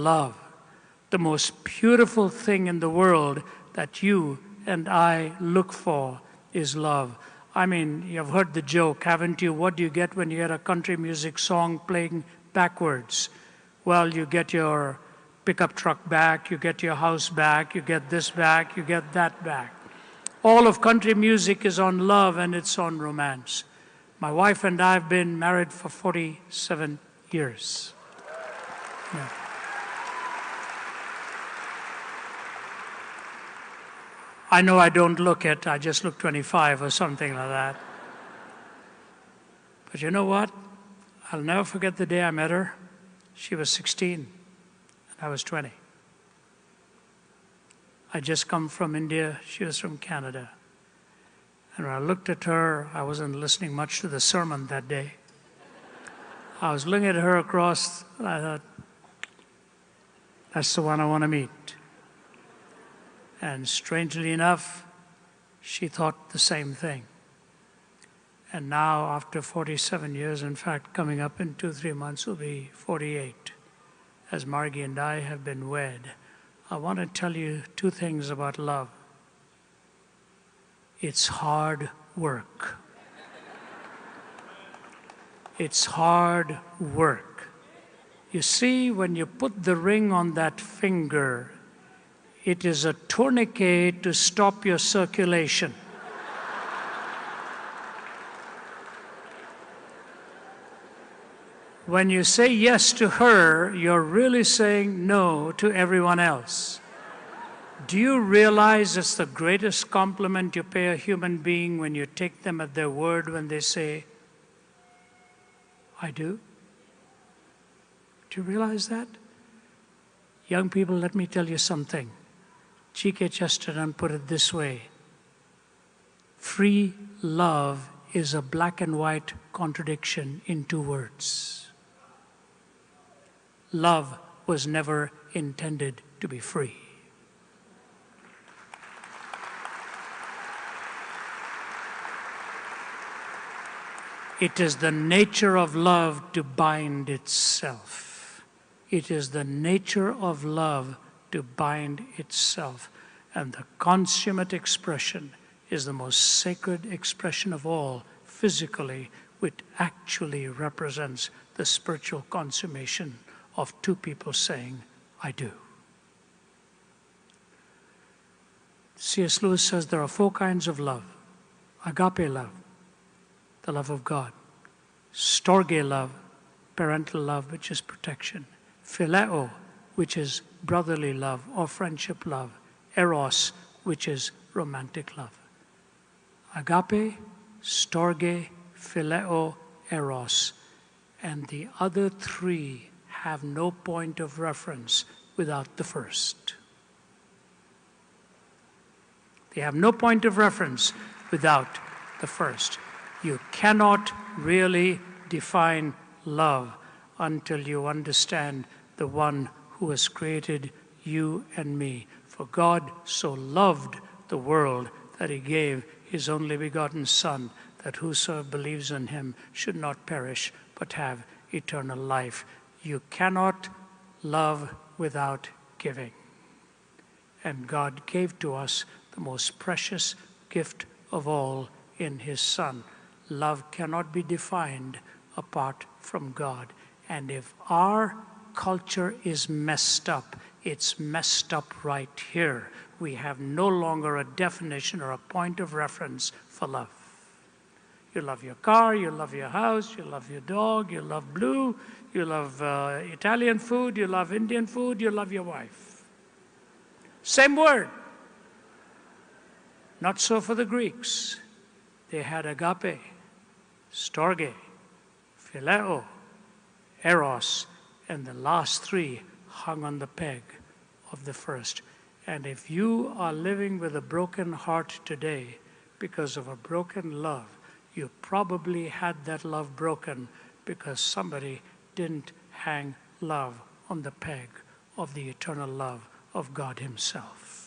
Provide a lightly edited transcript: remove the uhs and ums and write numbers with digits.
love. The most beautiful thing in the world that you and I look for is love. I mean, you've heard the joke, haven't you? What do you get when you hear a country music song playing backwards? Well, you get your pickup truck back, you get your house back, you get this back, you get that back. All of country music is on love and it's on romance. My wife and I have been married for 47 years. Yeah. I know I don't look it, I just look 25 or something like that. But you know what? I'll never forget the day I met her. She was 16 and I was 20. I just come from India, she was from Canada. And when I looked at her, I wasn't listening much to the sermon that day. I was looking at her across, and I thought, that's the one I want to meet. And strangely enough, she thought the same thing. And now, after 47 years, in fact, coming up in 2-3 months will be 48, as Margie and I have been wed. I want to tell you 2 things about love. It's hard work. It's hard work. You see, when you put the ring on that finger, it is a tourniquet to stop your circulation. When you say yes to her, you're really saying no to everyone else. Do you realize it's the greatest compliment you pay a human being when you take them at their word when they say, I do? Do you realize that? Young people, let me tell you something. G.K. Chesterton put it this way: free love is a black and white contradiction in 2 words. Love was never intended to be free. It is the nature of love to bind itself. It is the nature of love to bind itself. And the consummate expression is the most sacred expression of all, physically, which actually represents the spiritual consummation of 2 people saying, I do. C.S. Lewis says there are 4 kinds of love. Agape love, the love of God. Storge love, parental love, which is protection. Phileo, which is brotherly love or friendship love. Eros, which is romantic love. Agape, storge, phileo, eros. And the other 3 have no point of reference without the first. They have no point of reference without the first. You cannot really define love until you understand the one who has created you and me. For God so loved the world that he gave his only begotten Son, that whosoever believes in him should not perish but have eternal life. You cannot love without giving. And God gave to us the most precious gift of all in his Son. Love cannot be defined apart from God. And if our culture is messed up, it's messed up right here. We have no longer a definition or a point of reference for love. You love your car, you love your house, you love your dog, you love blue, you love Italian food, you love Indian food, you love your wife. Same word. Not so for the Greeks. They had agape, storge, phileo, eros, and the last 3 hung on the peg of the first. And if you are living with a broken heart today because of a broken love, you probably had that love broken because somebody didn't hang love on the peg of the eternal love of God himself.